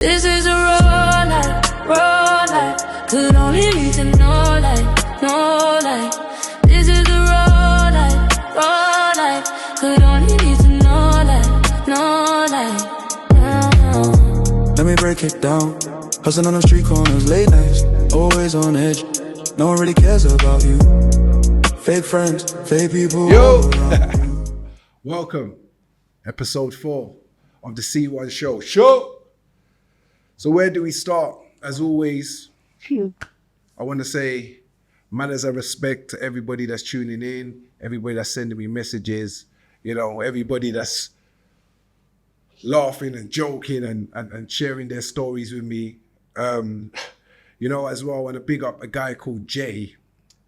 This is a raw life. Could only lead to no life. This is a raw life. Could only lead to no life. Let me break it down. Hustling on the street corners, late nights, always on edge. No one really cares about you. Fake friends, fake people. Yo! Welcome. Episode 4 of the TheC1Sho. Show! So where do we start? As always, I want to say manners and respect to everybody that's tuning in, everybody that's sending me messages, you know, everybody that's laughing and joking and sharing their stories with me. You know, as well, I want to big up a guy called J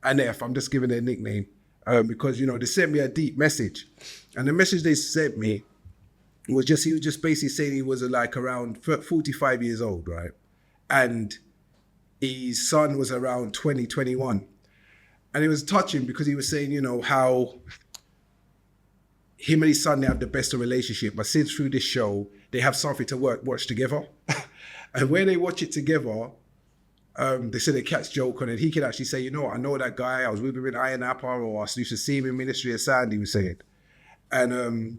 and F. I'm just giving their nickname because, you know, they sent me a deep message. And the message they sent me was just, he was just basically saying he was like around 45 years old, right? And his son was around 20, 21. And it was touching because he was saying, you know, how him and his son, they have the best of relationship, but since through this show, they have something to watch together. And when they watch it together, they said they catch joke on it. He can actually say, you know, I know that guy, I was with him in Iron Apple, or I used to see him in Ministry of Sound, he was saying. And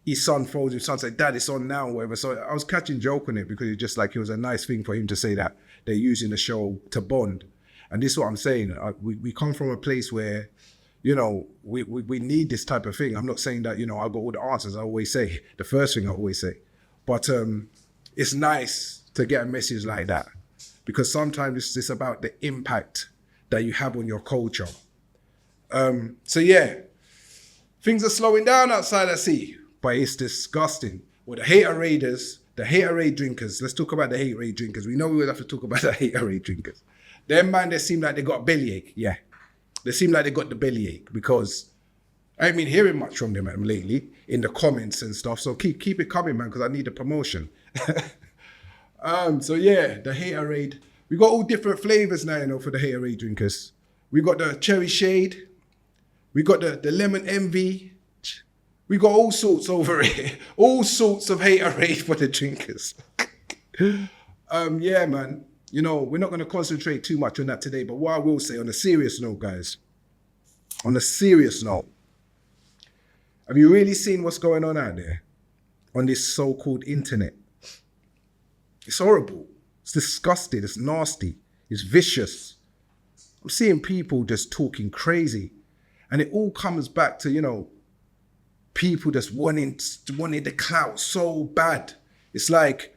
his son phones him, son said, Dad, it's on now, or whatever. So I was catching joke on it because it just like, it was a nice thing for him to say that they're using the show to bond. And this is what I'm saying. We come from a place where, you know, we need this type of thing. I'm not saying that, you know, I've got all the answers, I always say. The first thing I always say. But it's nice to get a message like that because sometimes it's about the impact that you have on your culture. So yeah, things are slowing down outside, I see, but it's disgusting. Well, the HATERAIDers, the HATERAID drinkers, let's talk about the HATERAID drinkers. We know we would have to talk about the HATERAID drinkers. Them, man, they seem like they got a bellyache, yeah. They seem like they got the bellyache because I ain't been hearing much from them lately in the comments and stuff. So keep it coming, man, because I need the promotion. So yeah, the HATERAID. We got all different flavors now, you know, for the HATERAID drinkers. We got the cherry shade. We got the lemon envy. We got all sorts over here. All sorts of HATERAID for the drinkers. Yeah, man. You know, we're not going to concentrate too much on that today, but what I will say on a serious note, guys, on a serious note, have you really seen what's going on out there on this so-called internet? It's horrible. It's disgusting. It's nasty. It's vicious. I'm seeing people just talking crazy. And it all comes back to, you know, people just wanting the clout so bad. It's like,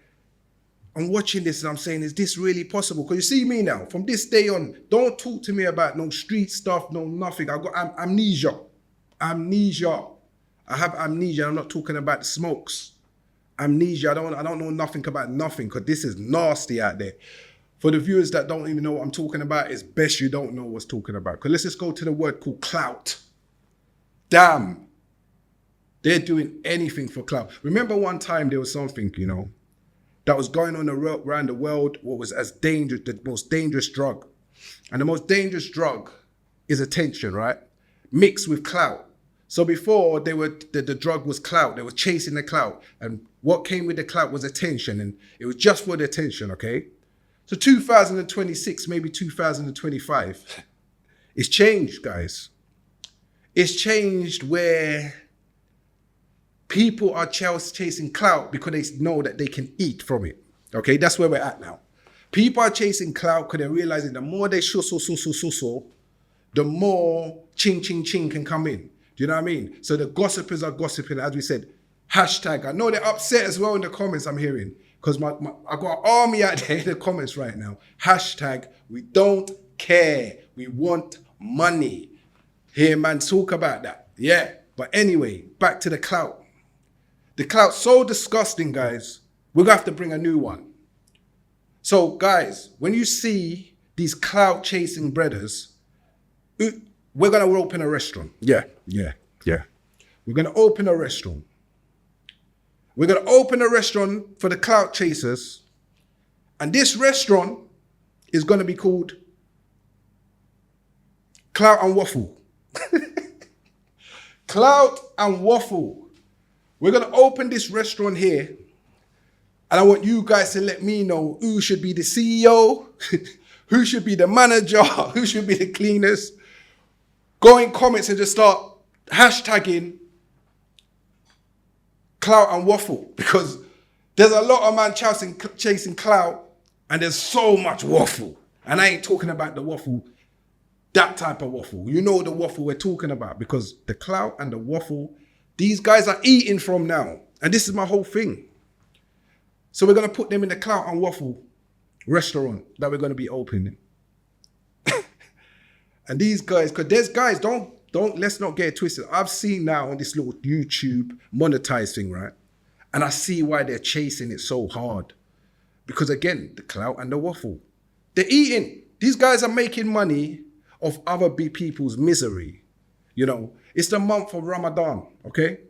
I'm watching this and I'm saying, is this really possible? Because you see me now, from this day on, don't talk to me about no street stuff, no nothing. I've got amnesia. Amnesia. I have amnesia. I'm not talking about the smokes. Amnesia. I don't know nothing about nothing because this is nasty out there. For the viewers that don't even know what I'm talking about, it's best you don't know what's talking about. Because let's just go to the word called clout. Damn. They're doing anything for clout. Remember one time there was something, you know, that was going on around the world, what was as dangerous, the most dangerous drug. And the most dangerous drug is attention, right? Mixed with clout. So before the drug was clout, they were chasing the clout. And what came with the clout was attention. And it was just for the attention, okay? So 2026, maybe 2025, it's changed, guys. It's changed where people are chasing clout because they know that they can eat from it. Okay, that's where we're at now. People are chasing clout because they're realizing the more they so, the more ching can come in. Do you know what I mean? So the gossipers are gossiping, as we said. Hashtag, I know they're upset as well in the comments I'm hearing because I got an army out there in the comments right now. Hashtag, we don't care. We want money. Hear man talk about that. Yeah, but anyway, back to the clout. The clout's so disgusting, guys. We're going to have to bring a new one. So, guys, when you see these clout-chasing brothers, we're going to open a restaurant. Yeah. We're going to open a restaurant. We're going to open a restaurant for the clout chasers. And this restaurant is going to be called Clout and Waffle. Clout and Waffle. We're going to open this restaurant here And I want you guys to let me know who should be the CEO, who should be the manager, who should be the cleaners. Go in comments and just start hashtagging clout and waffle, because there's a lot of man chasing clout and there's so much waffle. And I ain't talking about the waffle, that type of waffle. You know the waffle we're talking about, because the clout and the waffle, these guys are eating from now. And this is my whole thing. So we're going to put them in the clout and waffle restaurant that we're going to be opening. And these guys, because there's guys, let's not get it twisted. I've seen now on this little YouTube monetized thing, right? And I see why they're chasing it so hard. Because again, the clout and the waffle, they're eating. These guys are making money off other people's misery. You know, it's the month of Ramadan, okay?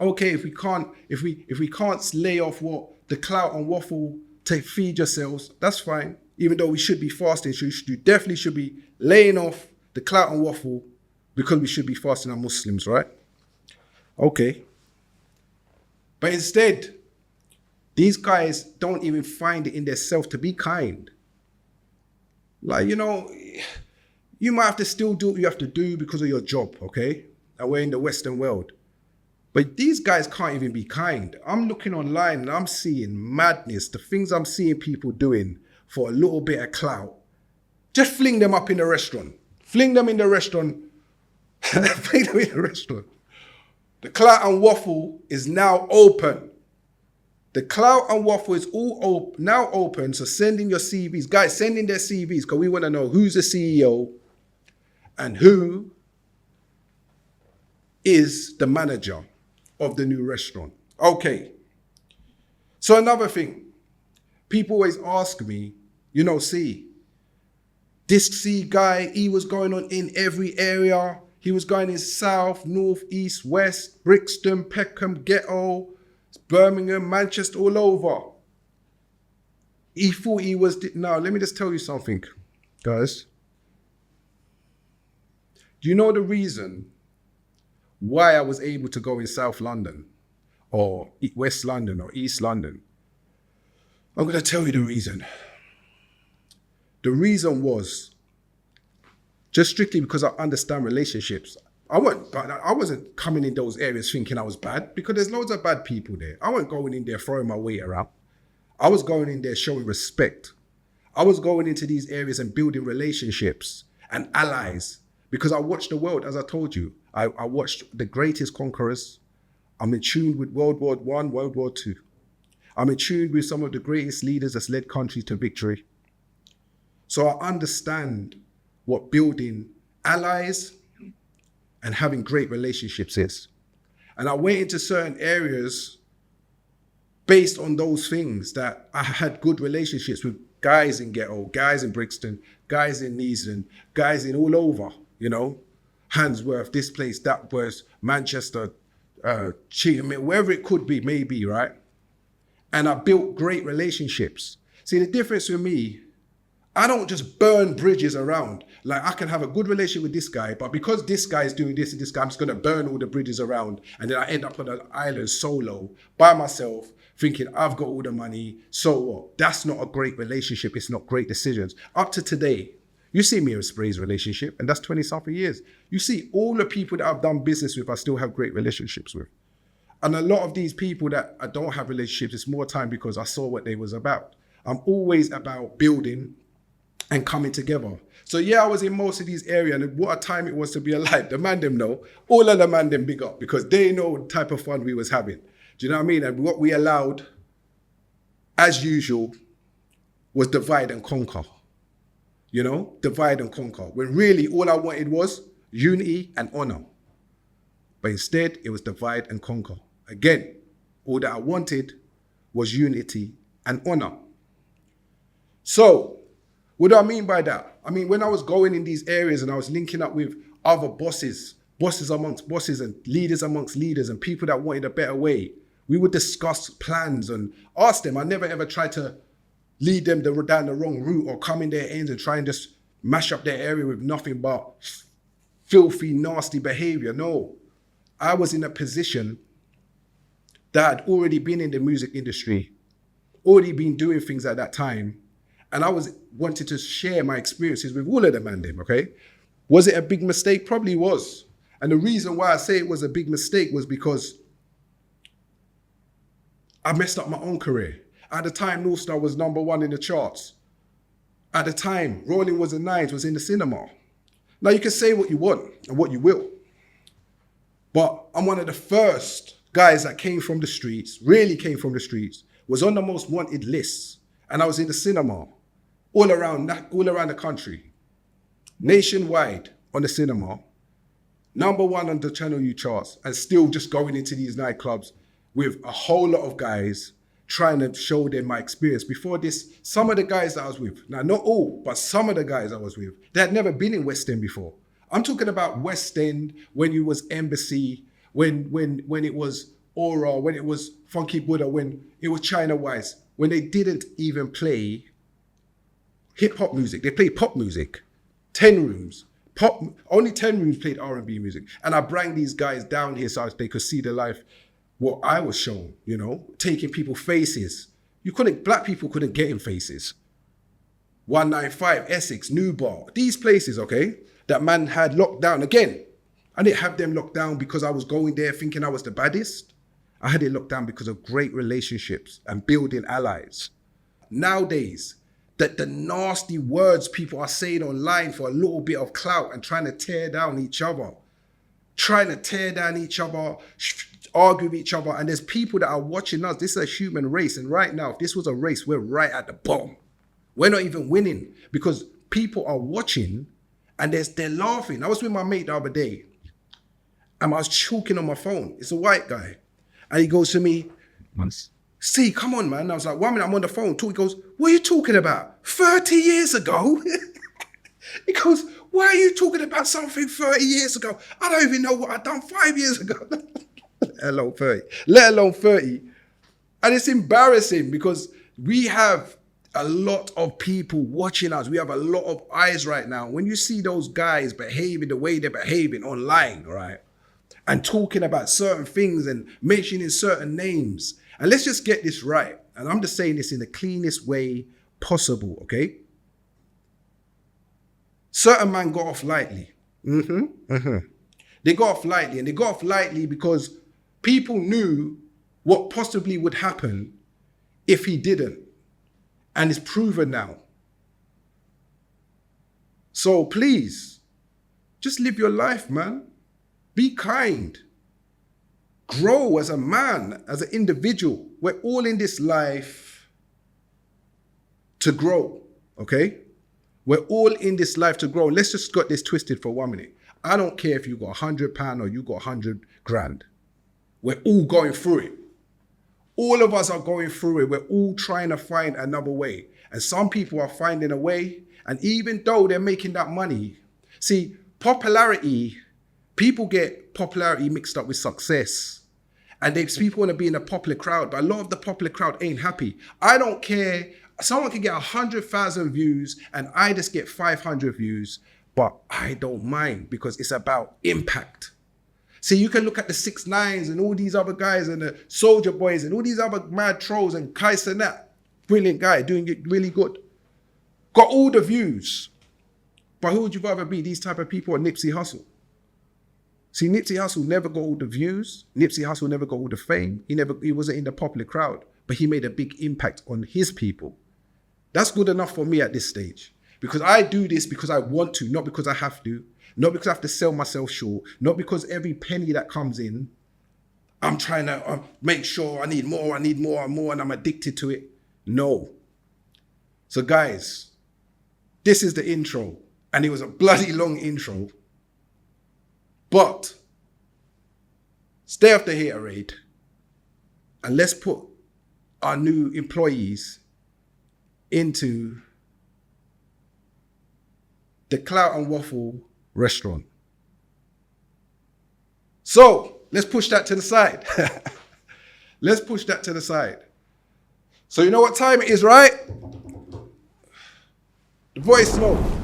Okay, if we can't lay off what the clout and waffle to feed yourselves, that's fine. Even though we should be fasting, you definitely should be laying off the clout and waffle, because we should be fasting as Muslims, right? Okay. But instead, these guys don't even find it in their self to be kind. Like, you know, you might have to still do what you have to do because of your job, okay? And we're in the Western world. But these guys can't even be kind. I'm looking online and I'm seeing madness, the things I'm seeing people doing for a little bit of clout. Just fling them up in the restaurant. Fling them in the restaurant. Fling them in the restaurant. The clout and waffle is now open. The clout and waffle is all now open. So send in your CVs. Guys, send in their CVs, because we want to know who's the CEO and who is the manager of the new restaurant. Okay. So another thing, people always ask me, you know, this C guy, he was going on in every area. He was going in south, north, east, west, Brixton, Peckham, Ghetto, Birmingham, Manchester, all over. He thought he was... Now, let me just tell you something, guys. Do you know the reason why I was able to go in South London or West London or East London? I'm going to tell you the reason. The reason was just strictly because I understand relationships. I wasn't coming in those areas thinking I was bad, because there's loads of bad people there. I wasn't going in there throwing my weight around. I was going in there showing respect. I was going into these areas and building relationships and allies, because I watched the world, as I told you. I watched the greatest conquerors. I'm in tune with World War I, World War II. I'm in tune with some of the greatest leaders that's led countries to victory. So I understand what building allies and having great relationships is. And I went into certain areas based on those things, that I had good relationships with guys in Ghetto, guys in Brixton, guys in Neasden, guys in all over, you know, Handsworth, this place, that place, Manchester, Cheltenham, wherever it could be, maybe, right? And I built great relationships. See, the difference with me, I don't just burn bridges around. Like, I can have a good relationship with this guy, but because this guy is doing this and this guy, I'm just going to burn all the bridges around. And then I end up on an island solo by myself, thinking I've got all the money. So what? That's not a great relationship. It's not great decisions. Up to today, you see me with Spray's relationship, and that's 20-something years. You see all the people that I've done business with, I still have great relationships with. And a lot of these people that I don't have relationships, it's more time because I saw what they was about. I'm always about building and coming together. So yeah, I was in most of these areas, and what a time it was to be alive. The man them know, all of the man them big up, because they know the type of fun we was having. Do you know what I mean? And what we allowed, as usual, was divide and conquer. You know, divide and conquer. When really all I wanted was unity and honor. But instead, it was divide and conquer. Again, all that I wanted was unity and honor. So, what do I mean by that? I mean, when I was going in these areas and I was linking up with other bosses amongst bosses and leaders amongst leaders and people that wanted a better way, we would discuss plans and ask them. I never ever tried to lead them down the wrong route or come in their ends and try and just mash up their area with nothing but filthy, nasty behavior. No, I was in a position that I'd already been in the music industry already been doing things at that time, and I was wanted to share my experiences with all of them and them, okay? Was it a big mistake? Probably was. And the reason why I say it was a big mistake was because I messed up my own career. At the time, North Star was #1 in the charts. At the time, Rolling Was the Nines was in the cinema. Now you can say what you want and what you will, but I'm one of the first guys that came from the streets, really came from the streets, was on the most wanted lists, and I was in the cinema all around the country, nationwide on the cinema, #1 on the Channel U charts, and still just going into these nightclubs with a whole lot of guys trying to show them my experience. Before this, some of the guys that I was with, now not all, but some of the guys I was with, they had never been in West End before. I'm talking about West End when you was Embassy, when it was Aura, when it was Funky Buddha, when it was China Wise, when they didn't even play hip hop music. They played pop music. 10 rooms. Only 10 rooms played R&B music. And I bring these guys down here so they could see the life, what I was shown, you know, taking people faces. Black people couldn't get in faces. 195, Essex, New Bar, these places, okay, that man had locked down. Again, I didn't have them locked down because I was going there thinking I was the baddest. I had it locked down because of great relationships and building allies. Nowadays, that the nasty words people are saying online for a little bit of clout and trying to tear down each other, argue with each other, and there's people that are watching us. This is a human race, and right now, if this was a race, we're right at the bottom. We're not even winning because people are watching and they're laughing. I was with my mate the other day and I was choking on my phone. It's a white guy. And he goes to me, "See, come on, man." I was like, 1 minute, I'm on the phone. He goes, "What are you talking about? 30 years ago?" He goes, "Why are you talking about something 30 years ago? I don't even know what I done 5 years ago." Let alone 30. And it's embarrassing because we have a lot of people watching us. We have a lot of eyes right now. When you see those guys behaving the way they're behaving online, right? And talking about certain things and mentioning certain names. And let's just get this right. And I'm just saying this in the cleanest way possible, okay? Certain man got off lightly. They got off lightly, and they got off lightly because people knew what possibly would happen if he didn't. And it's proven now. So please, just live your life, man. Be kind. Grow as a man, as an individual. We're all in this life to grow, okay? We're all in this life to grow. Let's just get this twisted for 1 minute. I don't care if you got £100 or you got 100 grand. We're all going through it. All of us are going through it. We're all trying to find another way. And some people are finding a way. And even though they're making that money, see, popularity, people get popularity mixed up with success. And people want to be in a popular crowd, but a lot of the popular crowd ain't happy. I don't care. Someone can get 100,000 views and I just get 500 views, but I don't mind because it's about impact. See, you can look at the 6ix9ines and all these other guys and the Soldier Boys and all these other mad trolls and Kai Cenat, brilliant guy, doing it really good. Got all the views. But who would you rather be? These type of people or Nipsey Hussle? See, Nipsey Hussle never got all the views. Nipsey Hussle never got all the fame. He wasn't in the popular crowd, but he made a big impact on his people. That's good enough for me at this stage. Because I do this because I want to, not because I have to. Not because I have to sell myself short. Not because every penny that comes in, I'm trying to make sure I need more and more, and I'm addicted to it. No. So guys, this is the intro. And it was a bloody long intro. But stay off the HATERAID and let's put our new employees into the Clout and Waffle restaurant. So let's push that to the side. Let's push that to the side. So you know what time it is, right? The VoiceNote.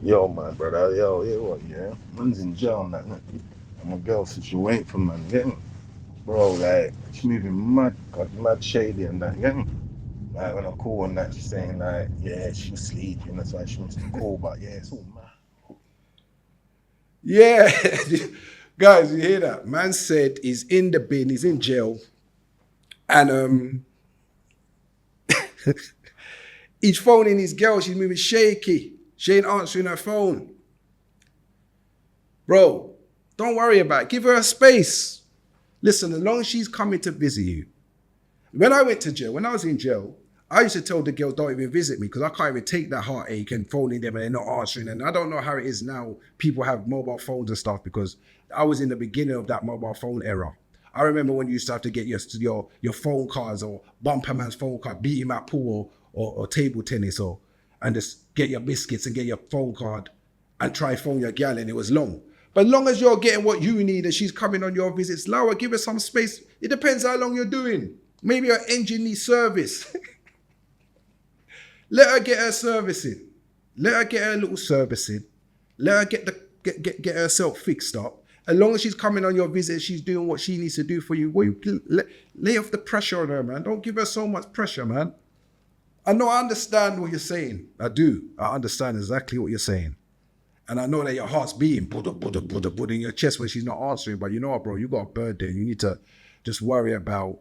Yo, my brother, yo, what, yeah? Man's in jail, man. I'm a girl situation for man, getting. Bro, like, she's moving mad shady and that, you get me? Like, when I call on that, she's saying, like, yeah, she was sleeping, that's why she wants to call, but yeah, it's all mad. Yeah. Guys, you hear that? Man said he's in the bin, he's in jail, and he's phoning his girl, she's moving shaky. She ain't answering her phone. Bro, don't worry about it. Give her a space. Listen, as long as she's coming to visit you. When I went to jail, when I was in jail, I used to tell the girl, don't even visit me because I can't even take that heartache and phoning them and they're not answering. And I don't know how it is now. People have mobile phones and stuff because I was in the beginning of that mobile phone era. I remember when you used to have to get your phone cards or bump a man's phone card, beat him at pool or table tennis and just get your biscuits and get your phone card and try phone your gal and it was long. But as long as you're getting what you need and she's coming on your visits, allow her, give her some space. It depends how long you're doing. Maybe her engine needs service. Let her get her servicing. Let her get her little servicing. Let her get herself fixed up. As long as she's coming on your visit, she's doing what she needs to do for you. Lay off the pressure on her, man. Don't give her so much pressure, man. I know I understand what you're saying. I do. I understand exactly what you're saying. And I know that your heart's beating Buddha in your chest when she's not answering. But you know what, bro? You got a bird there. You need to just worry about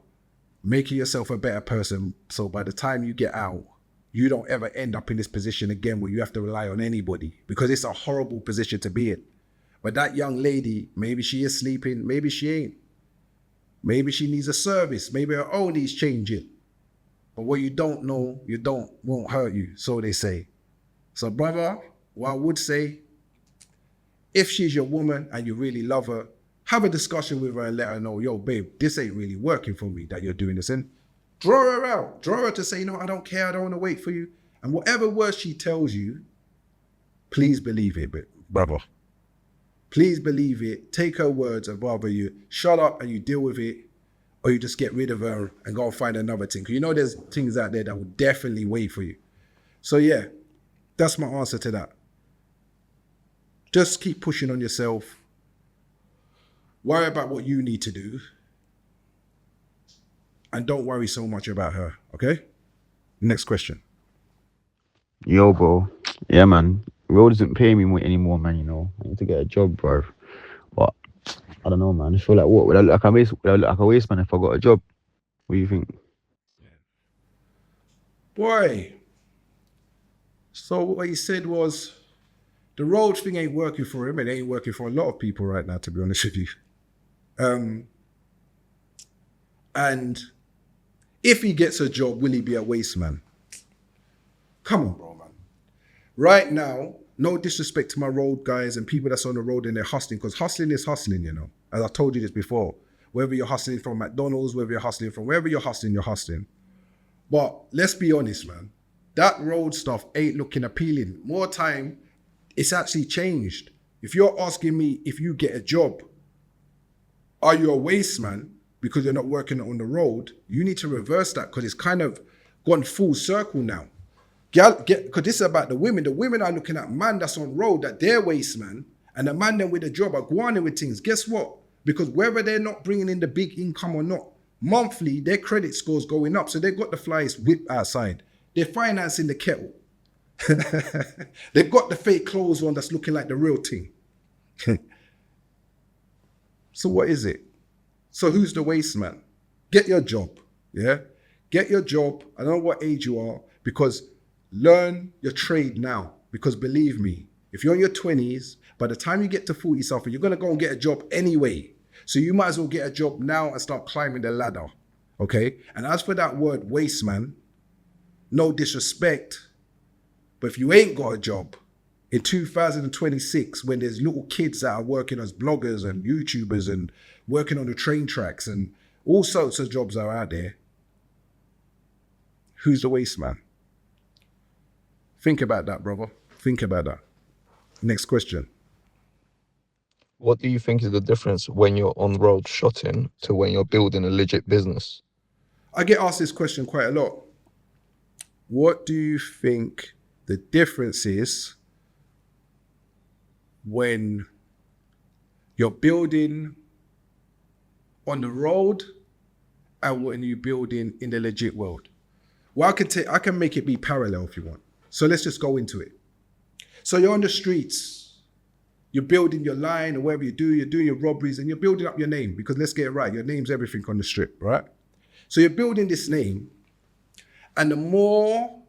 making yourself a better person. So by the time you get out, you don't ever end up in this position again where you have to rely on anybody because it's a horrible position to be in. But that young lady, maybe she is sleeping, maybe she ain't. Maybe she needs a service. Maybe her own needs changing. But what you don't know, won't hurt you, so they say. So brother, what I would say, if she's your woman and you really love her, have a discussion with her and let her know, yo, babe, this ain't really working for me that you're doing this. And draw her out. Draw her to say, no, I don't care. I don't want to wait for you. And whatever words she tells you, please believe it, brother. Please believe it. Take her words and rather you shut up and you deal with it, or you just get rid of her and go and find another thing. Because you know there's things out there that will definitely wait for you. So yeah, that's my answer to that. Just keep pushing on yourself. Worry about what you need to do. And don't worry so much about her, okay? Next question. Yo, bro. Yeah, man. Road doesn't pay me anymore, man, you know. I need to get a job, bro. But I don't know, man. I feel like what? Would I look like a waste man if I got a job? What do you think? Boy. So what he said was, the road thing ain't working for him. It ain't working for a lot of people right now, to be honest with you. And if he gets a job, will he be a waste man? Come on, bro, man. Right now, no disrespect to my road guys and people that's on the road and they're hustling, because hustling is hustling, you know. As I told you this before, whether you're hustling from McDonald's, whether you're hustling from wherever you're hustling. But let's be honest, man. That road stuff ain't looking appealing. More time, it's actually changed. If you're asking me if you get a job, are you a waste man because you're not working on the road? You need to reverse that because it's kind of gone full circle now. Because this is about the women. The women are looking at man that's on road, that they're waste man, and the man then with a job are going on with things. Guess what? Because whether they're not bringing in the big income or not, monthly, their credit score's going up. So they've got the flyest whip outside. They're financing the kettle. They've got the fake clothes on that's looking like the real thing. So what is it? So who's the waste man? Get your job, yeah? Get your job. I don't know what age you are, because learn your trade now. Because believe me, if you're in your 20s, by the time you get to 40 something, you're going to go and get a job anyway. So you might as well get a job now and start climbing the ladder, okay? And as for that word waste man, no disrespect, but if you ain't got a job in 2026, when there's little kids that are working as bloggers and YouTubers and working on the train tracks and all sorts of jobs are out there, who's the waste man? Think about that, brother. Think about that. Next question. What do you think is the difference when you're on road shotting to when you're building a legit business? I get asked this question quite a lot. What do you think the difference is when you're building on the road and when you building in the legit world. Well, I can make it be parallel if you want. So let's just go into it. So you're on the streets, you're building your line or whatever you do, you're doing your robberies and you're building up your name, because let's get it right, your name's everything on the strip, right? So you're building this name, and the more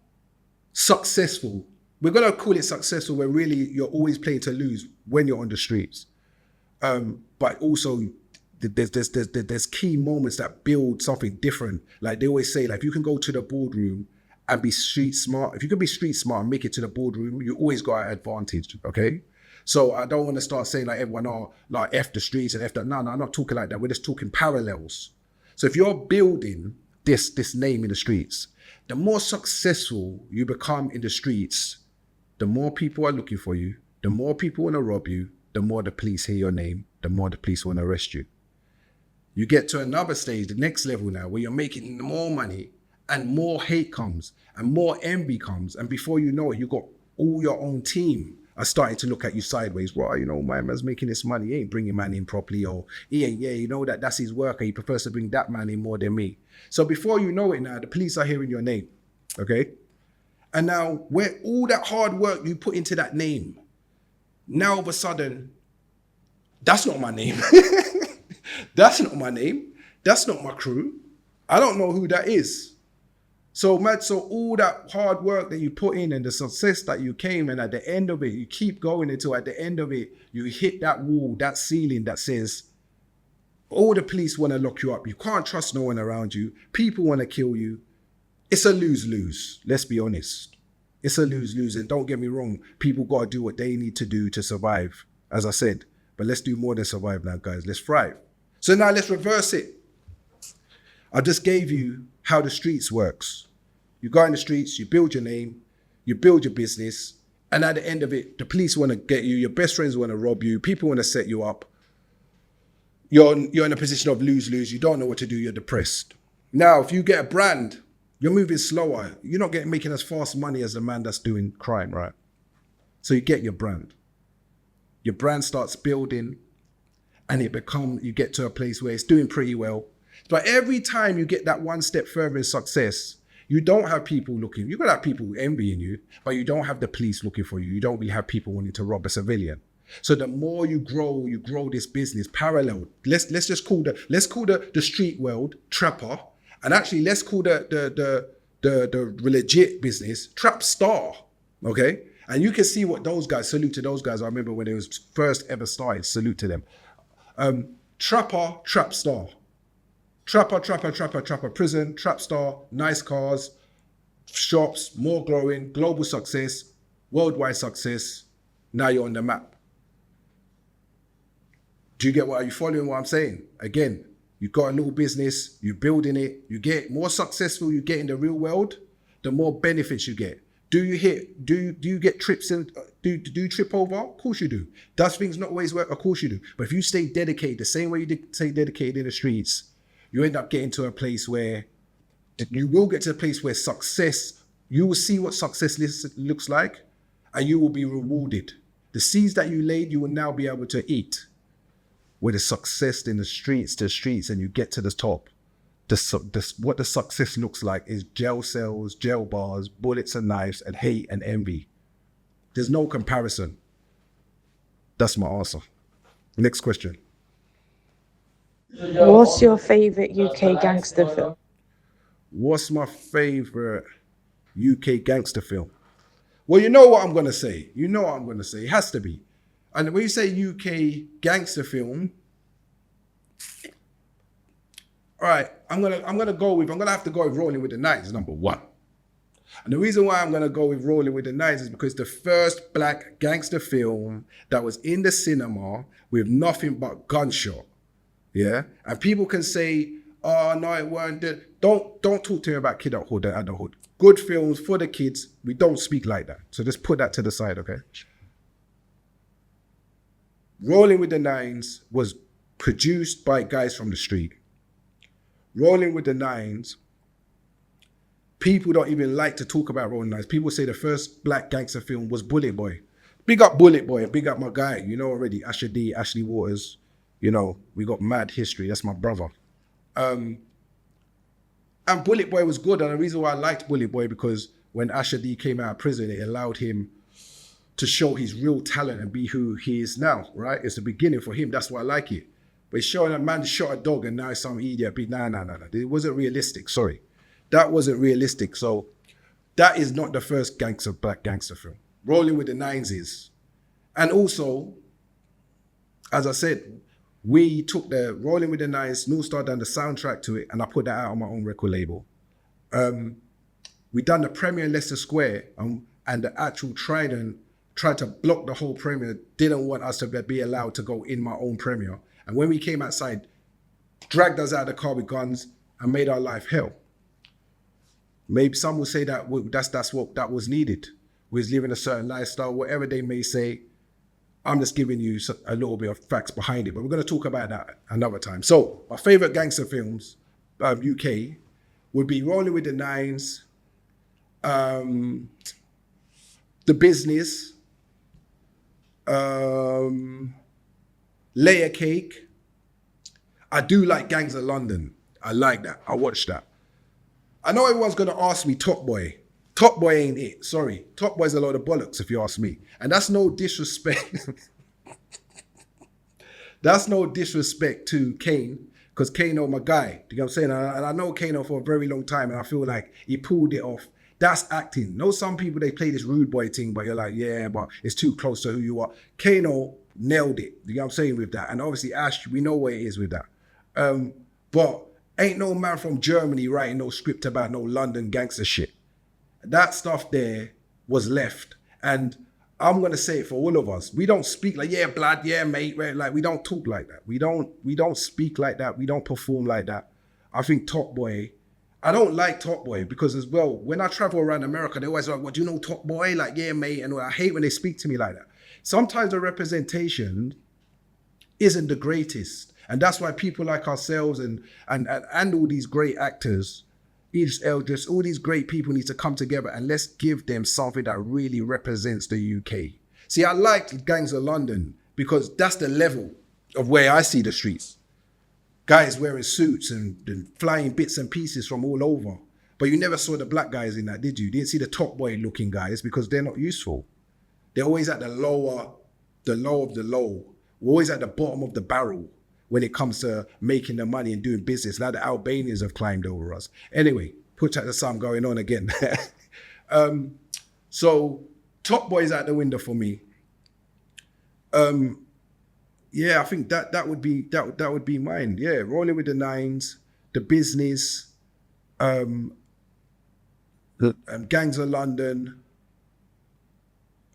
successful, we're gonna call it successful when really you're always playing to lose when you're on the streets. But also there's key moments that build something different. Like they always say, like if you can go to the boardroom and be street smart, if you can be street smart and make it to the boardroom, you always got an advantage, okay? So I don't want to start saying like everyone, oh, like F the streets and F the, no, I'm not talking like that. We're just talking parallels. So if you're building this name in the streets, the more successful you become in the streets, the more people are looking for you, the more people want to rob you, the more the police hear your name, the more the police want to arrest you. You get to another stage, the next level now, where you're making more money and more hate comes and more envy comes. And before you know it, you got all your own team are starting to look at you sideways. Well, you know, my man's making this money. He ain't bringing man in properly, or he ain't, yeah, you know that's his work, and he prefers to bring that man in more than me. So before you know it now, the police are hearing your name, okay? And now where all that hard work you put into that name, now all of a sudden, that's not my name. That's not my name. That's not my crew. I don't know who that is. So man, so all that hard work that you put in and the success that you came, and at the end of it, you keep going until at the end of it, you hit that wall, that ceiling that says, all the police want to lock you up. You can't trust no one around you. People want to kill you. It's a lose-lose. Let's be honest. It's a lose-lose. And don't get me wrong, people got to do what they need to do to survive, as I said. But let's do more than survive now, guys. Let's thrive. So now let's reverse it. I just gave you how the streets works. You go in the streets, you build your name, you build your business, and at the end of it, the police want to get you, your best friends want to rob you, people want to set you up. You're in a position of lose-lose, you don't know what to do, you're depressed. Now, if you get a brand, you're moving slower. You're not making as fast money as the man that's doing crime, right? So you get your brand. Your brand starts building, and you get to a place where it's doing pretty well. But every time you get that one step further in success, you don't have people looking. You're going to have people envying you, but you don't have the police looking for you. You don't really have people wanting to rob a civilian. So the more you grow this business parallel. Let's just call the street world trapper, and actually let's call the legit business TRAPSTAR. Okay, and you can see what those guys, salute to those guys. I remember when it was first ever started. Salute to them. Trapper, TRAPSTAR. Trapper, prison, TRAPSTAR, nice cars, shops, more growing, global success, worldwide success. Now you're on the map. Do you get are you following what I'm saying? Again, you got a little business, you're building it, you get more successful you get in the real world, the more benefits you get. Do you get trips in, do you trip over? Of course you do. Does things not always work? Of course you do. But if you stay dedicated, the same way you stay dedicated in the streets, you end up getting to a place where you will get to a place where success, you will see what success looks like, and you will be rewarded. The seeds that you laid, you will now be able to eat. With the success in the streets, and you get to the top. What the success looks like is jail cells, jail bars, bullets and knives, and hate and envy. There's no comparison. That's my answer. Next question. What's your favourite UK gangster film? What's my favourite UK gangster film? Well, you know what I'm going to say. It has to be. And when you say UK gangster film, all right, I'm gonna have to go with Rolling with the Knights, number one. And the reason why I'm gonna go with Rolling with the Knights is because the first black gangster film that was in the cinema with nothing but gunshot. Yeah? And people can say, oh no, it weren't. Don't talk to me about kidhood and adulthood. Good films for the kids, we don't speak like that. So just put that to the side, okay? Rolling with the Nines was produced by guys from the street. Rolling with the Nines, people don't even like to talk about Rolling Nines. People say the first black gangster film was Bullet Boy. Big up Bullet Boy, big up my guy, you know already, Asher D, Ashley Waters. You know, we got mad history. That's my brother. And Bullet Boy was good. And the reason why I liked Bullet Boy, because when Asher D came out of prison, it allowed him to show his real talent and be who he is now, right? It's the beginning for him. That's why I like it. But showing a man shot a dog and now some idiot. Nah. It wasn't realistic. Sorry. That wasn't realistic. So that is not the first black gangster film. Rolling with the Nines is. And also, as I said, we took the Rolling with the Nines, North Star done the soundtrack to it, and I put that out on my own record label. We done the premiere in Leicester Square, and the actual Trident tried to block the whole premiere, didn't want us to be allowed to go in my own premiere. And when we came outside, dragged us out of the car with guns and made our life hell. Maybe some will say that that's what that was needed. We was living a certain lifestyle, whatever they may say. I'm just giving you a little bit of facts behind it, but we're going to talk about that another time. So my favorite gangster films, UK, would be Rolling with the Nines, The Business, Layer Cake. I do like Gangs of London. I like that. I watched that. I know everyone's going to ask me Top Boy. Top Boy ain't it. Sorry. Top Boy's a load of bollocks if you ask me. And that's no disrespect. That's no disrespect to Kane, because Kano my guy. You know what I'm saying? And I know Kano for a very long time, and I feel like he pulled it off. That's acting. Know some people, they play this rude boy thing, but you're like, yeah, but it's too close to who you are. Kano nailed it. You know what I'm saying with that? And obviously Ash, we know where it is with that. But ain't no man from Germany writing no script about no London gangster shit. That stuff there was left. And I'm gonna say it for all of us. We don't speak like, yeah, blood, yeah, mate. Right? Like, we don't talk like that. We don't speak like that. We don't perform like that. I think Top Boy, I don't like Top Boy because as well, when I travel around America, they always like, what, do you know Top Boy? Like, yeah, mate. And I hate when they speak to me like that. Sometimes the representation isn't the greatest. And that's why people like ourselves and all these great actors, Idris Elba, all these great people need to come together and let's give them something that really represents the UK. See, I like Gangs of London because that's the level of where I see the streets. Guys wearing suits and flying bits and pieces from all over. But you never saw the black guys in that, did you? You didn't see the Top Boy looking guys because they're not useful. They're always at the low of the low. We're always at the bottom of the barrel when it comes to making the money and doing business. Now the Albanians have climbed over us. Anyway, put out the sun going on again. So Top Boy's out the window for me. Yeah, I think that would be mine. Yeah, Rolling with the Nines, The Business, Gangs of London,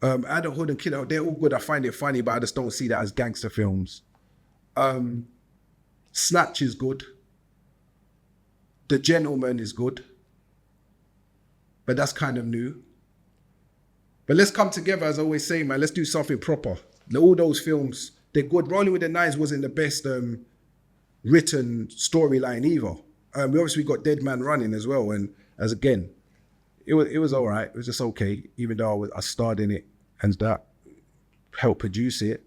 Adulthood and Kiddo. They're all good. I find it funny, but I just don't see that as gangster films. Snatch is good. The Gentleman is good. But that's kind of new. But let's come together, as I always say, man. Let's do something proper. All those films, they're good. Rolling with the Nines wasn't the best written storyline either. We obviously got Dead Man Running as well. And as again, it was all right. It was just okay. Even though I starred in it and that helped produce it.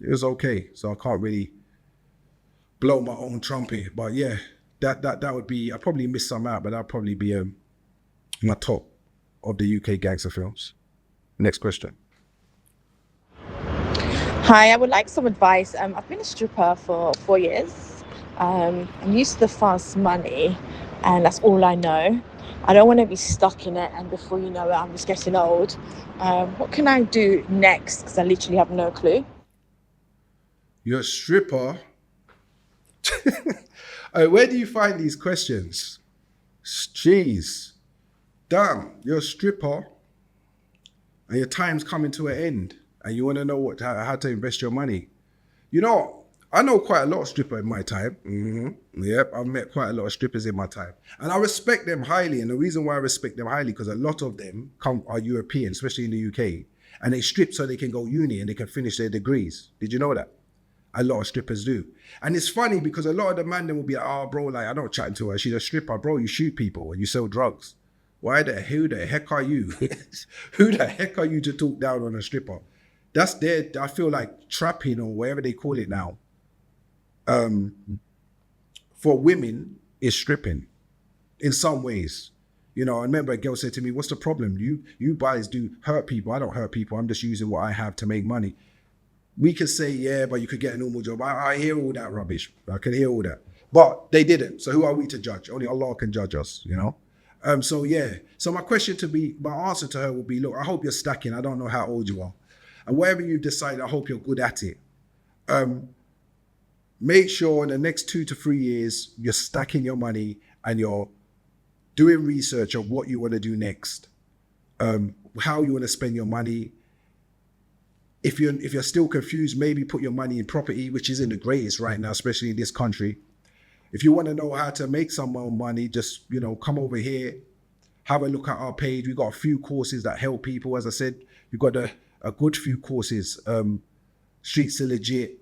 It was okay. So I can't really blow my own trumpet. But yeah, that would be, I probably missed some out, but that'd probably be my top of the UK gangster films. Next question. Hi, I would like some advice. I've been a stripper for 4 years. I'm used to the fast money, and that's all I know. I don't want to be stuck in it, and before you know it, I'm just getting old. What can I do next? Because I literally have no clue. You're a stripper? Where do you find these questions? Jeez. Damn, you're a stripper, and your time's coming to an end, and you want to know how to invest your money. You know, I know quite a lot of strippers in my time. Mm-hmm. Yep, I've met quite a lot of strippers in my time. And I respect them highly. And the reason why I respect them highly, because a lot of them are European, especially in the UK. And they strip so they can go uni and they can finish their degrees. Did you know that? A lot of strippers do. And it's funny because a lot of the man then will be like, oh, bro, like, I'm not chatting to her. She's a stripper. Bro, you shoot people and you sell drugs. Who the heck are you? Who the heck are you to talk down on a stripper? That's I feel like trapping or whatever they call it now. For women, is stripping in some ways. You know, I remember a girl said to me, what's the problem? You guys do hurt people. I don't hurt people. I'm just using what I have to make money. We could say, yeah, but you could get a normal job. I hear all that rubbish. I can hear all that. But they didn't. So who are we to judge? Only Allah can judge us, you know? So yeah. So my answer to her would be, look, I hope you're stacking. I don't know how old you are. And whatever you decide, I hope you're good at it. Make sure in the next 2 to 3 years, you're stacking your money and you're doing research of what you want to do next, how you want to spend your money. If you're still confused, maybe put your money in property, which isn't the greatest right now, especially in this country. If you want to know how to make some more money, just, you know, come over here, have a look at our page. We've got a few courses that help people. As I said, we've got a good few courses. Streets are legit.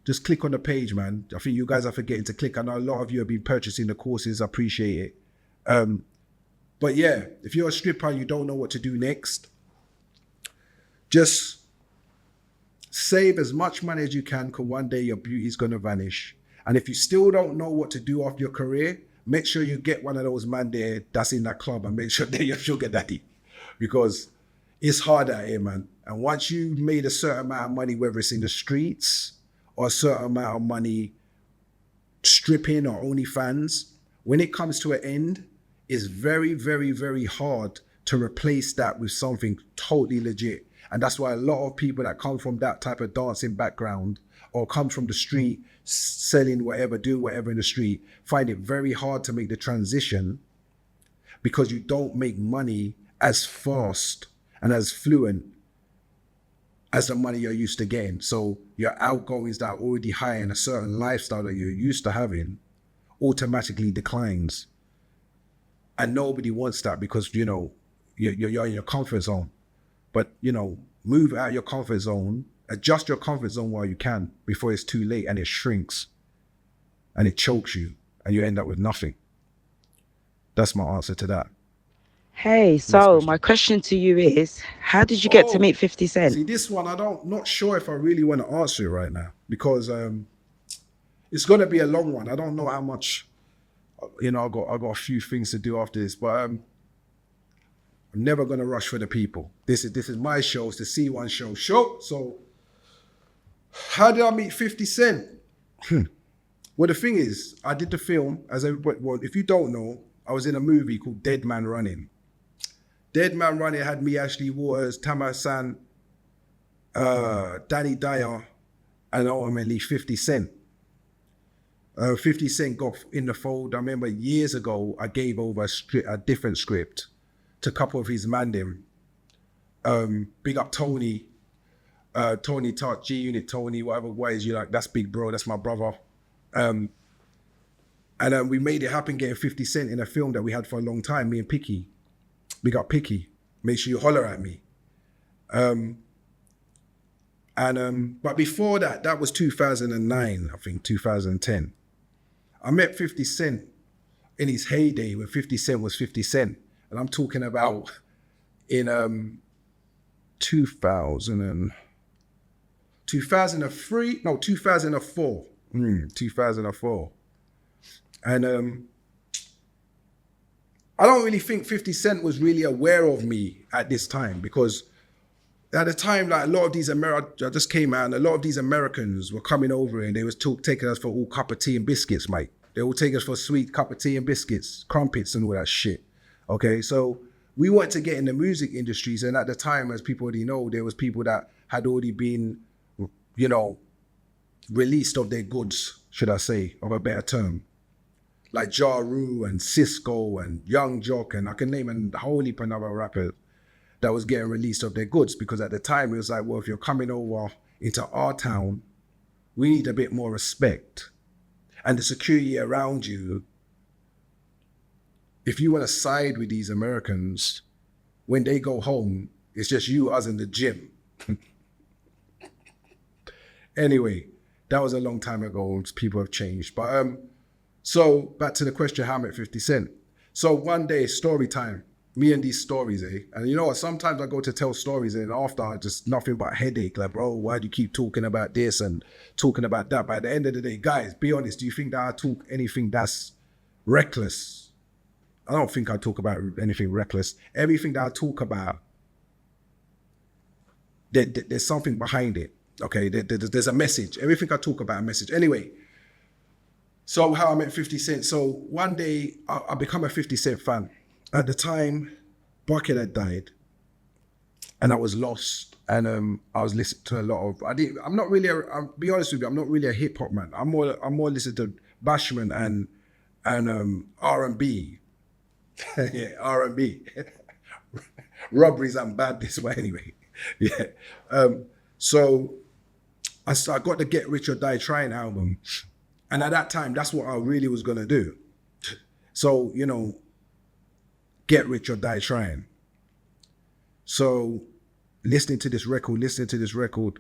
Just click on the page, man. I think you guys are forgetting to click. I know a lot of you have been purchasing the courses. I appreciate it. But yeah, if you're a stripper and you don't know what to do next, just save as much money as you can, because one day your beauty is going to vanish. And if you still don't know what to do after your career, make sure you get one of those man there that's in that club and make sure they're your sugar daddy, because it's hard out here, man. And once you've made a certain amount of money, whether it's in the streets or a certain amount of money stripping or OnlyFans, when it comes to an end, it's very, very, very hard to replace that with something totally legit. And that's why a lot of people that come from that type of dancing background or come from the street, selling whatever, doing whatever in the street, find it very hard to make the transition, because you don't make money as fast and as fluent as the money you're used to getting. So your outgoings that are already high in a certain lifestyle that you're used to having automatically declines. And nobody wants that, because, you know, you're in your comfort zone. But, you know, move out your comfort zone, adjust your comfort zone while you can before it's too late and it shrinks and it chokes you and you end up with nothing. That's my answer to that. Hey, so my question to you is, how did you get to meet 50 Cent? See, this one, not sure if I really want to answer it right now, because it's going to be a long one. I don't know how much, you know, I got a few things to do after this, but I'm never going to rush for the people. This is my show. It's the TheC1Sho. So how did I meet 50 Cent? Well, the thing is, I did the film, well, if you don't know, I was in a movie called Dead Man Running. Dead Man Running had me, Ashley Waters, Tamar San, Danny Dyer, and ultimately 50 Cent. 50 Cent got in the fold. I remember years ago, I gave over a different script to a couple of his mandim. Big up Tony, Tony Tart, G-Unit Tony, whatever ways you like. That's big bro, that's my brother. And we made it happen getting 50 Cent in a film that we had for a long time, me and Picky. Big up Picky. Make sure you holler at me. But before that was 2009, I think, 2010. I met 50 Cent in his heyday when 50 Cent was 50 Cent. And I'm talking about in 2004. 2004. And I don't really think 50 Cent was really aware of me at this time, because at the time, like, a lot of these I just came out, and a lot of these Americans were coming over and they was taking us for all cup of tea and biscuits, mate. They would take us for a sweet cup of tea and biscuits, crumpets and all that shit. Okay, so we wanted to get in the music industries, and at the time, as people already know, there was people that had already been, you know, released of their goods, should I say, of a better term. Like Ja Rule and Cisco and Young Jock, and I can name a whole heap of other rappers that was getting released of their goods, because at the time it was like, well, if you're coming over into our town, we need a bit more respect. And the security around you, if you want to side with these Americans, when they go home, it's just you, us, in the gym. Anyway, that was a long time ago. People have changed. But so back to the question, how I met 50 Cent. So one day, story time. me and these stories, eh? And you know what? Sometimes I go to tell stories and after I just nothing but headache. Like, bro, why do you keep talking about this and talking about that? But at the end of the day, guys, be honest. Do you think that I talk anything that's reckless? I don't think I talk about anything reckless. Everything that I talk about, there's something behind it. Okay, there's a message. Everything I talk about, a message. Anyway, so how I met 50 Cent. So one day I become a 50 Cent fan. At the time, Bucket had died, and I was lost. And I was listening to a lot of. I'm not really. I'll be honest with you. I'm not really a hip hop man. I'm more listening to Bashment and R&B. Yeah, R&B. Robberies and badness, but anyway. Yeah. So I got the Get Rich or Die Trying album. And at that time, that's what I really was going to do. So, you know, Get Rich or Die Trying. So listening to this record.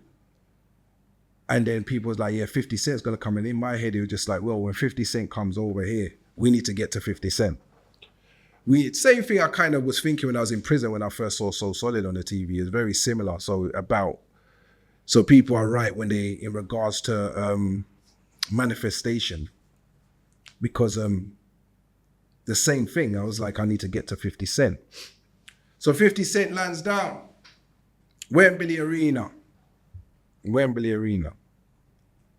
And then people was like, yeah, 50 Cent's going to come. And in my head, it was just like, well, when 50 Cent comes over here, we need to get to 50 Cent. Same thing I kind of was thinking when I was in prison when I first saw So Solid on the TV. It's very similar. So people are right when they, in regards to manifestation, because the same thing, I was like, I need to get to 50 Cent. So 50 Cent lands down, Wembley Arena.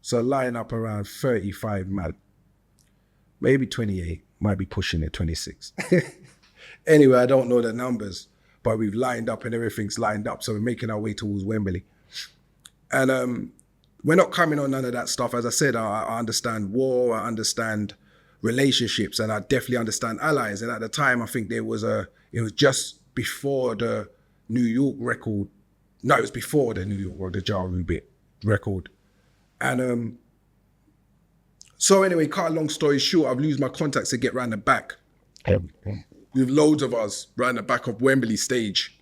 So line up around 35 man, maybe 28. Might be pushing it, 26. Anyway, I don't know the numbers, but we've lined up and everything's lined up. So we're making our way towards Wembley. And we're not coming on none of that stuff. As I said, I understand war, I understand relationships, and I definitely understand allies. And at the time, I think it was just before the New York record. No, it was before the New York or the Ja Rule bit record. And so anyway, cut a long story short, I've lose my contacts to get round the back. With loads of us round the back of Wembley stage.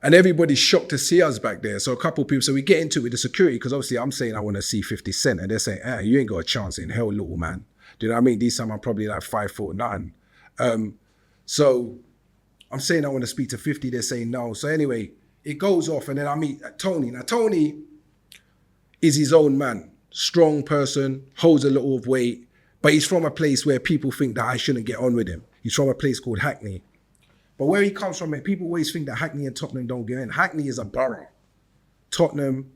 And everybody's shocked to see us back there. So a couple of people, so we get into it with the security, because obviously I'm saying I want to see 50 Cent. And they're saying, you ain't got a chance in hell, little man. Do you know what I mean? These time I'm probably like 5'9". So I'm saying I want to speak to 50. They're saying no. So anyway, it goes off and then I meet Tony. Now Tony is his own man. Strong person, holds a lot of weight, but he's from a place where people think that I shouldn't get on with him. He's from a place called Hackney. But where he comes from, people always think that Hackney and Tottenham don't get in. Hackney is a borough. Tottenham,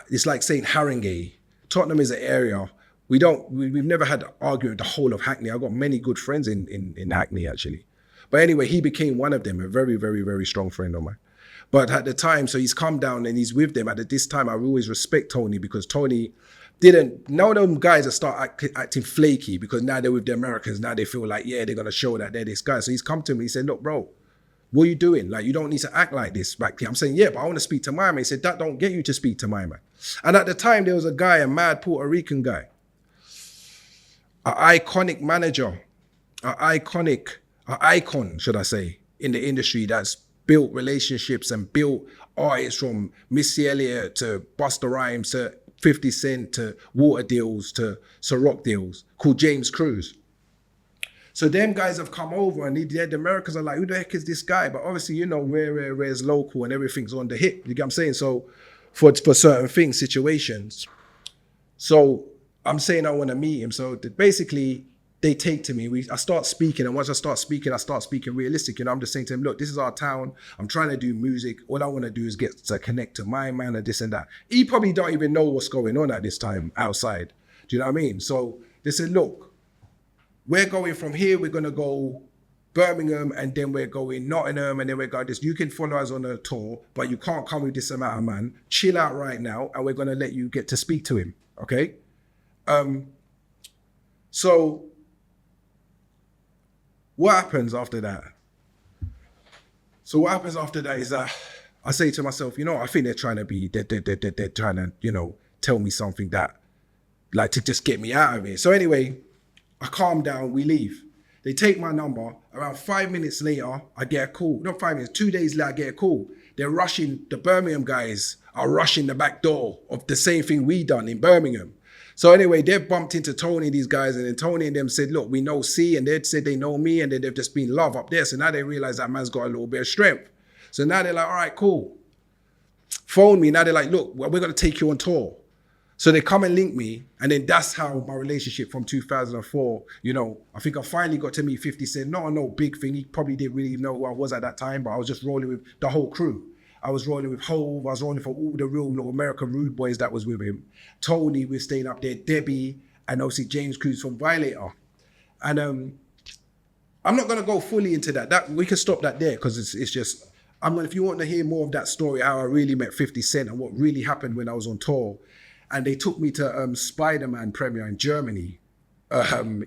it's like saying Haringey. Tottenham is an area. We've never had an argument with the whole of Hackney. I've got many good friends in Hackney, actually. But anyway, he became one of them, a very, very, very strong friend of mine. But at the time, so he's come down and he's with them. At this time, I always respect Tony, because Tony none of them guys that start acting flaky, because now they're with the Americans. Now they feel like, yeah, they're going to show that they're this guy. So he's come to me, he said, look, bro, what are you doing? Like, you don't need to act like this back here. I'm saying, yeah, but I want to speak to my man. He said, that don't get you to speak to my man. And at the time, there was a guy, a mad Puerto Rican guy, an iconic manager, an icon, should I say, in the industry that's built relationships and built artists from Missy Elliott to Busta Rhymes to 50 Cent to water deals to Ciroc deals, called James Cruz. So them guys have come over and the Americans are like, who the heck is this guy? But obviously, you know, Rare's local and everything's on the hip. You get what I'm saying? So for certain things, situations. So I'm saying I want to meet him. So basically, they take to me. I start speaking, and once I start speaking realistic. You know, I'm just saying to him, look, this is our town. I'm trying to do music. All I want to do is get to connect to my man and this and that. He probably don't even know what's going on at this time outside. Do you know what I mean? So they said, look, we're going from here. We're going to go Birmingham, and then we're going Nottingham, and then we're going this. You can follow us on a tour, but you can't come with this amount of man. Chill out right now, and we're going to let you get to speak to him. Okay? So what happens after that? So what happens after that is that I say to myself, you know, I think they're trying to, you know, tell me something that, like, to just get me out of here. So anyway, I calm down, we leave. They take my number. Around 5 minutes later, I get a call. Not 5 minutes, 2 days later, I get a call. They're rushing, the Birmingham guys are rushing the back door of the same thing we done in Birmingham. So anyway, they bumped into Tony, these guys, and then Tony and them said, look, we know C, and they said they know me, and then they've just been love up there. So now they realize that man's got a little bit of strength. So now they're like, all right, cool. Phone me. Now they're like, look, we're going to take you on tour. So they come and link me, and then that's how my relationship from 2004, you know, I think I finally got to meet 50 Cent. Not no big thing. He probably didn't really know who I was at that time, but I was just rolling with the whole crew. I was rolling with Hove. I was rolling for all the real little American rude boys that was with him. Tony was staying up there, Debbie, and obviously James Cruz from Violator. And I'm not going to go fully into that. That we can stop that there because it's just, if you want to hear more of that story, how I really met 50 Cent and what really happened when I was on tour, and they took me to Spider-Man premiere in Germany.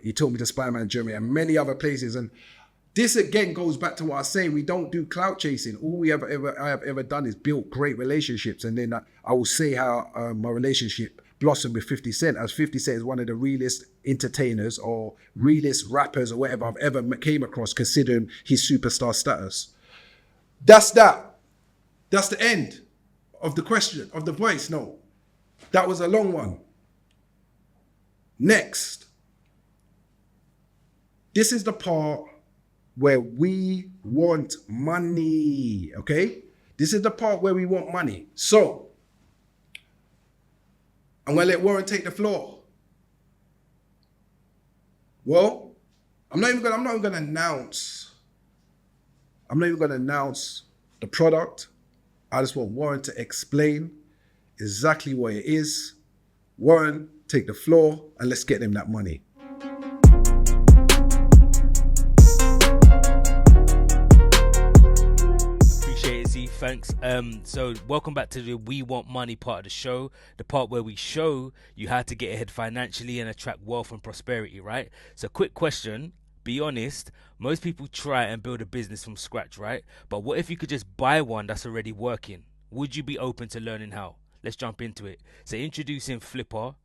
He took me to Spider-Man in Germany and many other places. And this again goes back to what I was saying. We don't do clout chasing. All I have ever done is built great relationships. And then I will say how my relationship blossomed with 50 Cent, as 50 Cent is one of the realest entertainers or realest rappers or whatever I've ever came across, considering his superstar status. That's that. That's the end of the question, of the voice note. That was a long one. Next. This is the part where we want money, okay? This is the part where we want money. So, I'm gonna let Warren take the floor. Well, I'm not even gonna announce the product. I just want Warren to explain exactly what it is. Warren, take the floor and let's get them that money. Thanks. So welcome back to the We Want Money part of the show, the part where we show you how to get ahead financially and attract wealth and prosperity, right? So quick question, be honest, most people try and build a business from scratch, right? But what if you could just buy one that's already working? Would you be open to learning how? Let's jump into it. So introducing Flippa.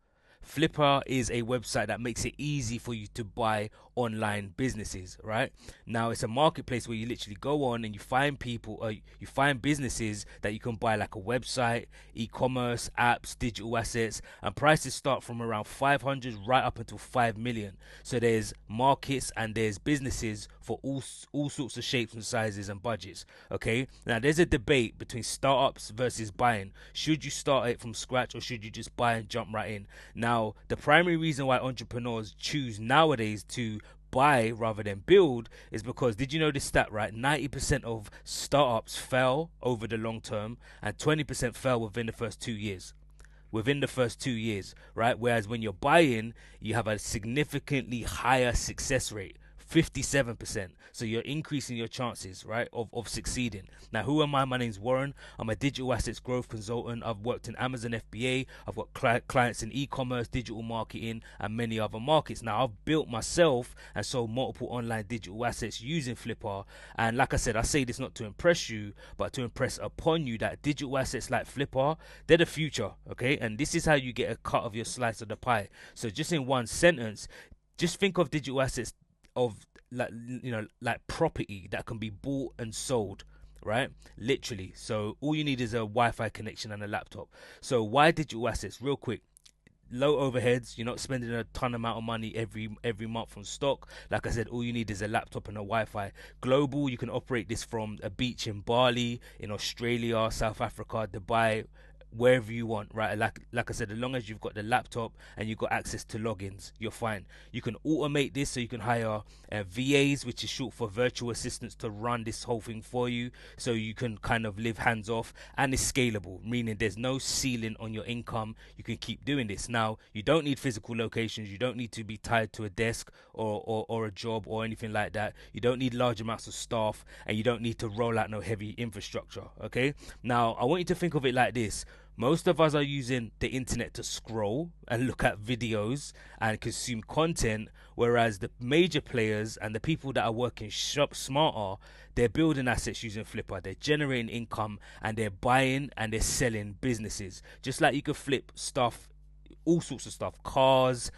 Flippa is a website that makes it easy for you to buy online businesses, right? Now it's a marketplace where you literally go on and you find people, you find businesses that you can buy, like a website, e-commerce, apps, digital assets, and prices start from around 500 right up until 5 million. So there's markets and there's businesses for all sorts of shapes and sizes and budgets. Okay, now there's a debate between startups versus buying. Should you start it from scratch or should you just buy and jump right in? Now the primary reason why entrepreneurs choose nowadays to buy rather than build is because, did you know this stat, right? 90% of startups fail over the long term and 20% fail within the first 2 years. Right? Whereas when you're buying, you have a significantly higher success rate, 57%. So you're increasing your chances, right, of succeeding. Now, who am I? My name's Warren. I'm a digital assets growth consultant. I've worked in Amazon FBA. I've got clients in e-commerce, digital marketing, and many other markets. Now, I've built myself and sold multiple online digital assets using Flippa. And like I said, I say this not to impress you, but to impress upon you that digital assets like Flippa, they're the future, okay? And this is how you get a cut of your slice of the pie. So just in one sentence, just think of digital assets of like property that can be bought and sold, right? Literally. So all you need is a Wi-Fi connection and a laptop. So why digital assets? Real quick. Low overheads. You're not spending a ton amount of money every month on stock. Like I said, all you need is a laptop and a Wi-Fi. Global. You can operate this from a beach in Bali, in Australia, South Africa, Dubai, wherever you want, right? Like I said, as long as you've got the laptop and you've got access to logins, you're fine. You can automate this, so you can hire VAs, which is short for virtual assistants, to run this whole thing for you, so you can kind of live hands off. And it's scalable, meaning there's no ceiling on your income. You can keep doing this. Now, you don't need physical locations. You don't need to be tied to a desk or a job or anything like that. You don't need large amounts of staff, and you don't need to roll out no heavy infrastructure. Okay, now I want you to think of it like this. Most of us are using the internet to scroll and look at videos and consume content, whereas the major players and the people that are working smarter, they're building assets using Flippa, they're generating income, and they're buying and they're selling businesses. Just like you could flip stuff, all sorts of stuff, cars,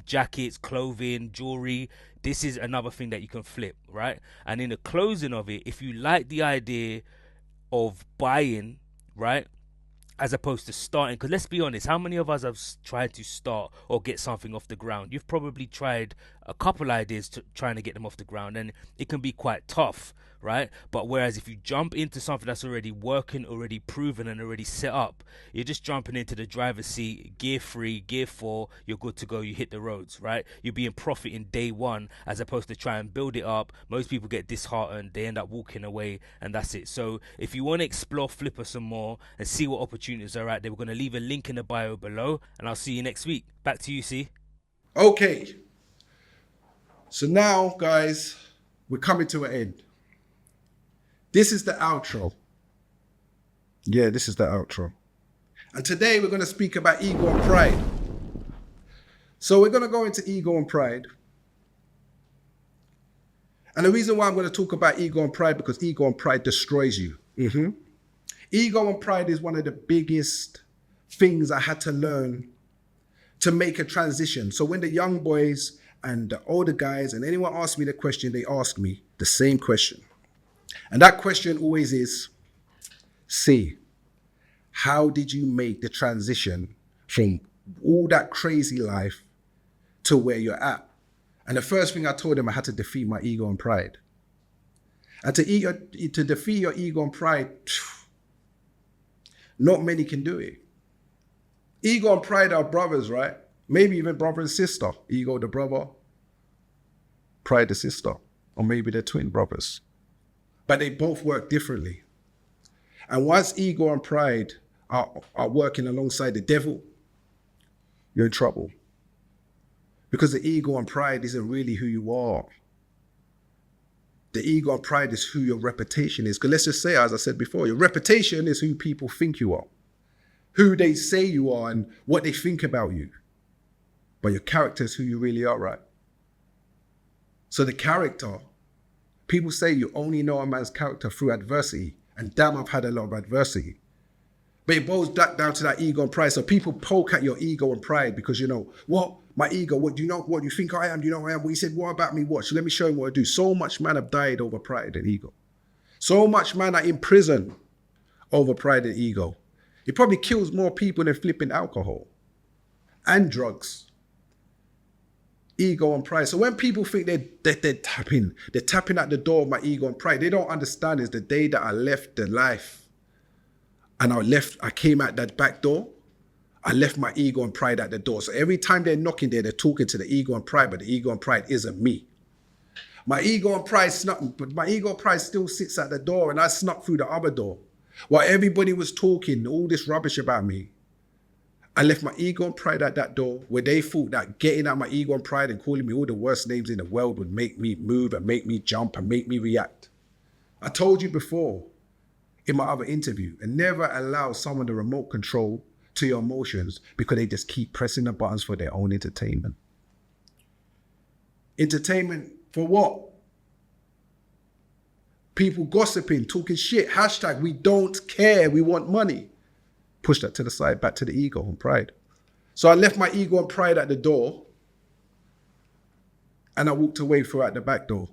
jackets, clothing, jewelry. This is another thing that you can flip, right? And in the closing of it, if you like the idea of buying, right, as opposed to starting. Because let's be honest, how many of us have tried to start or get something off the ground? You've probably tried a couple ideas to trying to get them off the ground, and it can be quite tough, right? But whereas if you jump into something that's already working, already proven, and already set up, you're just jumping into the driver's seat, gear 3, gear 4, you're good to go, you hit the roads, right? You'll be in profit in day one, as opposed to try and build it up. Most people get disheartened, they end up walking away, and that's it. So if you want to explore Flippa some more and see what opportunities are out there, we're going to leave a link in the bio below, and I'll see you next week. Back to you, C. Okay. So now, guys, we're coming to an end. This is the outro. Yeah, this is the outro. And today we're going to speak about ego and pride. So we're going to go into ego and pride. And the reason why I'm going to talk about ego and pride, because ego and pride destroys you. Ego and pride is one of the biggest things I had to learn to make a transition. So when the young boys and the older guys and anyone asks me the question, they ask me the same question. And that question always is, C, how did you make the transition from all that crazy life to where you're at? And the first thing I told them, I had to defeat my ego and pride. And to defeat your ego and pride, not many can do it. Ego and pride are brothers, right? Maybe even brother and sister. Ego the brother, pride the sister. Or maybe they're twin brothers. But they both work differently. And once ego and pride are working alongside the devil, you're in trouble. Because the ego and pride isn't really who you are. The ego and pride is who your reputation is. Because let's just say, as I said before, your reputation is who people think you are. Who they say you are and what they think about you. But your character is who you really are, right? So the character, people say you only know a man's character through adversity. And damn, I've had a lot of adversity. But it boils down to that ego and pride. So people poke at your ego and pride because, you know, what? My ego, what do you know? What you think I am? Do you know who I am? Well, he said, what about me? What? So let me show you what I do. So much man have died over pride and ego. So much man are in prison over pride and ego. It probably kills more people than flipping alcohol and drugs. Ego and pride. So when people think they're tapping at the door of my ego and pride, they don't understand is the day that I left the life and I came out that back door, I left my ego and pride at the door. So every time they're knocking there, they're talking to the ego and pride, but the ego and pride isn't me. My ego and pride still sits at the door, and I snuck through the other door. While everybody was talking all this rubbish about me, I left my ego and pride at that door where they thought that getting out my ego and pride and calling me all the worst names in the world would make me move and make me jump and make me react. I told you before in my other interview, and never allow someone to remote control to your emotions because they just keep pressing the buttons for their own entertainment. Entertainment for what? People gossiping, talking shit, hashtag, we don't care, we want money. Push that to the side, back to the ego and pride. So I left my ego and pride at the door and I walked away through out the back door.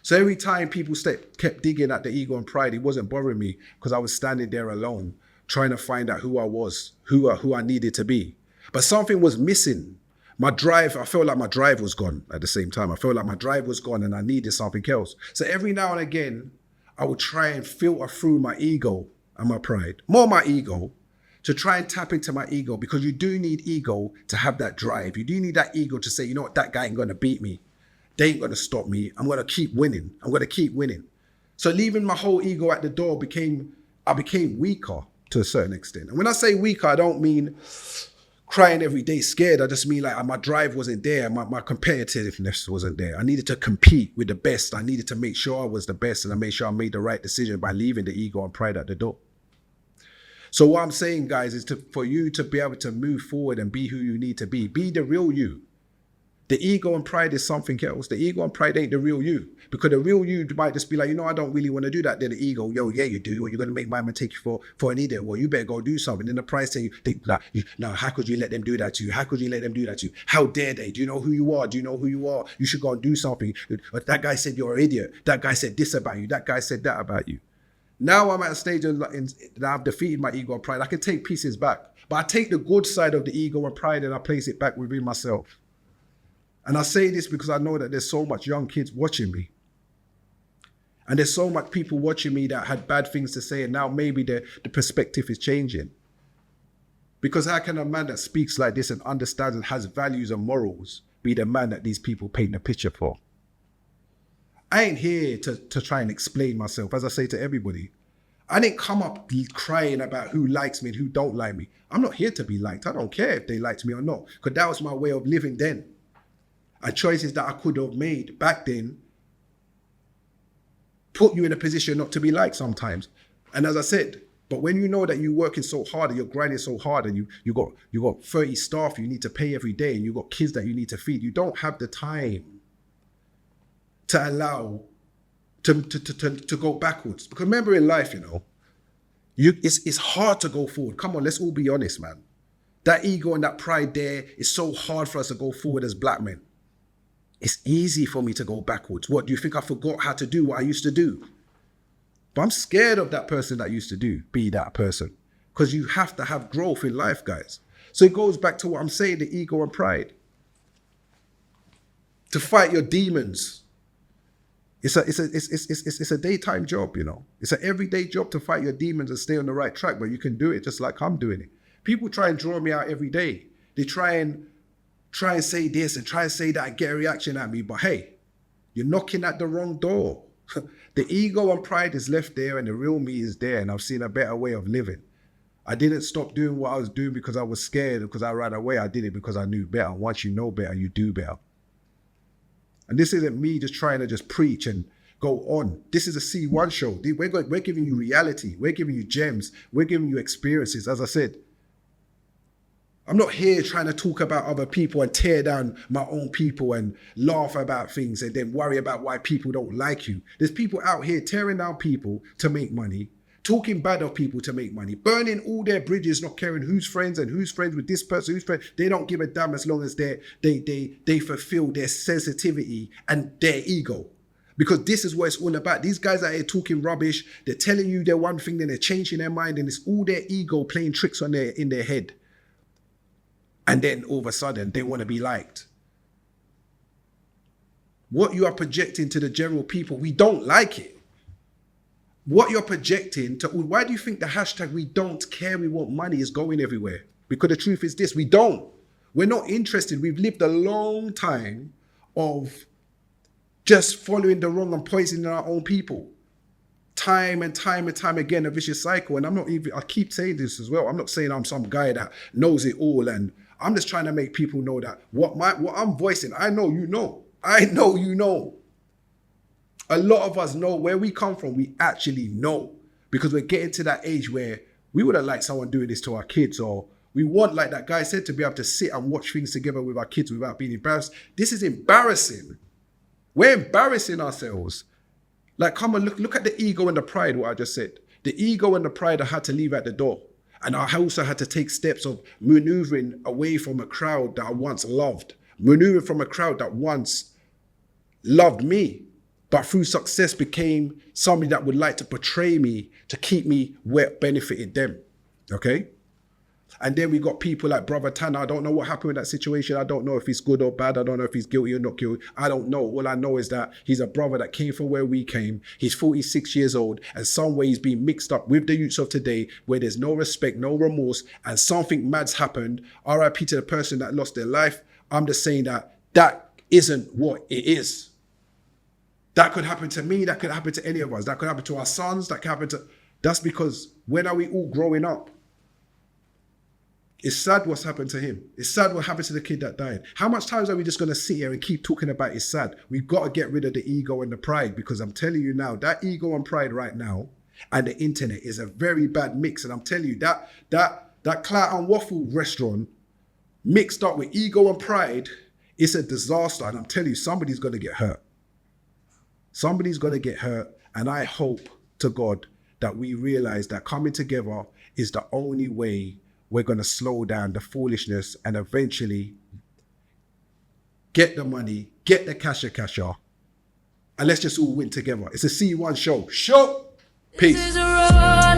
So every time people kept digging at the ego and pride, it wasn't bothering me because I was standing there alone, trying to find out who I was, who I needed to be. But something was missing. My drive, I felt like my drive was gone at the same time. I felt like my drive was gone and I needed something else. So every now and again, I would try and filter through my ego and my pride, more my ego, to try and tap into my ego, because you do need ego to have that drive. You do need that ego to say, you know what, that guy ain't gonna beat me. They ain't gonna stop me. I'm gonna keep winning. I'm gonna keep winning. So leaving my whole ego at the door I became weaker to a certain extent. And when I say weaker, I don't mean crying every day scared. I just mean like my drive wasn't there. My competitiveness wasn't there. I needed to compete with the best. I needed to make sure I was the best, and I made sure I made the right decision by leaving the ego and pride at the door. So what I'm saying, guys, is for you to be able to move forward and be who you need to be the real you. The ego and pride is something else. The ego and pride ain't the real you. Because the real you might just be like, you know, I don't really want to do that. Then the ego, yo, yeah, you do. Or you're going to make my man take you for an idiot. Well, you better go do something. Then the pride say, no, how could you let them do that to you? How could you let them do that to you? How dare they? Do you know who you are? Do you know who you are? You should go and do something. That guy said you're an idiot. That guy said this about you. That guy said that about you. Now I'm at a stage that I've defeated my ego and pride. I can take pieces back. But I take the good side of the ego and pride and I place it back within myself. And I say this because I know that there's so much young kids watching me. And there's so much people watching me that had bad things to say, and now maybe the perspective is changing. Because how can a man that speaks like this and understands and has values and morals be the man that these people paint a picture for? I ain't here to try and explain myself, as I say to everybody. I didn't come up crying about who likes me and who don't like me. I'm not here to be liked. I don't care if they liked me or not, because that was my way of living then. And choices that I could have made back then put you in a position not to be liked sometimes. And as I said, but when you know that you're working so hard and you're grinding so hard and you got 30 staff you need to pay every day and you got kids that you need to feed, you don't have the time to allow to go backwards. Because remember in life, it's hard to go forward. Come on, let's all be honest, man. That ego and that pride there is so hard for us to go forward as black men. It's easy for me to go backwards. What, do you think I forgot how to do what I used to do? But I'm scared of that person that used to be that person. Because you have to have growth in life, guys. So it goes back to what I'm saying, the ego and pride. To fight your demons. It's a daytime job, It's an everyday job to fight your demons and stay on the right track, but you can do it just like I'm doing it. People try and draw me out every day. They try and say this and try and say that and get a reaction at me. But hey, you're knocking at the wrong door. The ego and pride is left there and the real me is there, and I've seen a better way of living. I didn't stop doing what I was doing because I was scared, because I ran away. I did it because I knew better. Once you know better, you do better. And this isn't me just trying to just preach and go on. This is a C1Sho. We're giving you reality. We're giving you gems. We're giving you experiences. As I said, I'm not here trying to talk about other people and tear down my own people and laugh about things and then worry about why people don't like you. There's people out here tearing down people to make money, talking bad of people to make money, burning all their bridges, not caring who's friends and who's friends with this person, who's friend. They don't give a damn as long as they fulfill their sensitivity and their ego. Because this is what it's all about. These guys out here talking rubbish. They're telling you they're one thing, then they're changing their mind, and it's all their ego playing tricks in their head. And then all of a sudden, they want to be liked. What you are projecting to the general people, we don't like it. What you're projecting to, why do you think the hashtag "we don't care, we want money" is going everywhere? Because the truth is this, we don't. We're not interested. We've lived a long time of just following the wrong and poisoning our own people. Time and time again, a vicious cycle. And I keep saying this as well. I'm not saying I'm some guy that knows it all, and I'm just trying to make people know that what I'm voicing, I know you know. I know you know. A lot of us know where we come from. We actually know, because we're getting to that age where we would have liked someone doing this to our kids, or we want, like that guy said, to be able to sit and watch things together with our kids without being embarrassed. This is embarrassing. We're embarrassing ourselves. Like, come and look at the ego and the pride, what I just said. The ego and the pride I had to leave at the door. And I also had to take steps of maneuvering away from a crowd that I once loved. Maneuvering from a crowd that once loved me, but through success became somebody that would like to portray me to keep me where it benefited them. Okay? And then we got people like Brother Tanner. I don't know what happened in that situation. I don't know if he's good or bad. I don't know if he's guilty or not guilty. I don't know. All I know is that he's a brother that came from where we came. He's 46 years old, and some way he's being mixed up with the youths of today, where there's no respect, no remorse, and something mad's happened. RIP to the person that lost their life. I'm just saying that isn't what it is. That could happen to me. That could happen to any of us. That could happen to our sons. That could happen to... That's because when are we all growing up? It's sad what's happened to him. It's sad what happened to the kid that died. How much times are we just going to sit here and keep talking about it's sad? We've got to get rid of the ego and the pride, because I'm telling you now, that ego and pride right now and the internet is a very bad mix. And I'm telling you, that clout and waffle restaurant mixed up with ego and pride is a disaster. And I'm telling you, somebody's going to get hurt. Somebody's going to get hurt. And I hope to God that we realize that coming together is the only way we're going to slow down the foolishness and eventually get the money, get the casher, and let's just all win together. It's a C1 show. Peace. This is a raw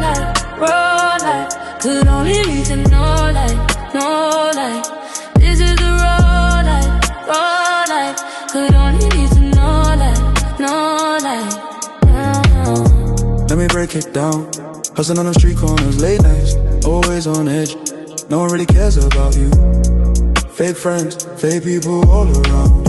life, could only lead to no light, no light. This is a raw life, could only lead to no light, no light. Let me break it down. Hustling on the street corners, late nights, always on edge. No one really cares about you. Fake friends, fake people all around.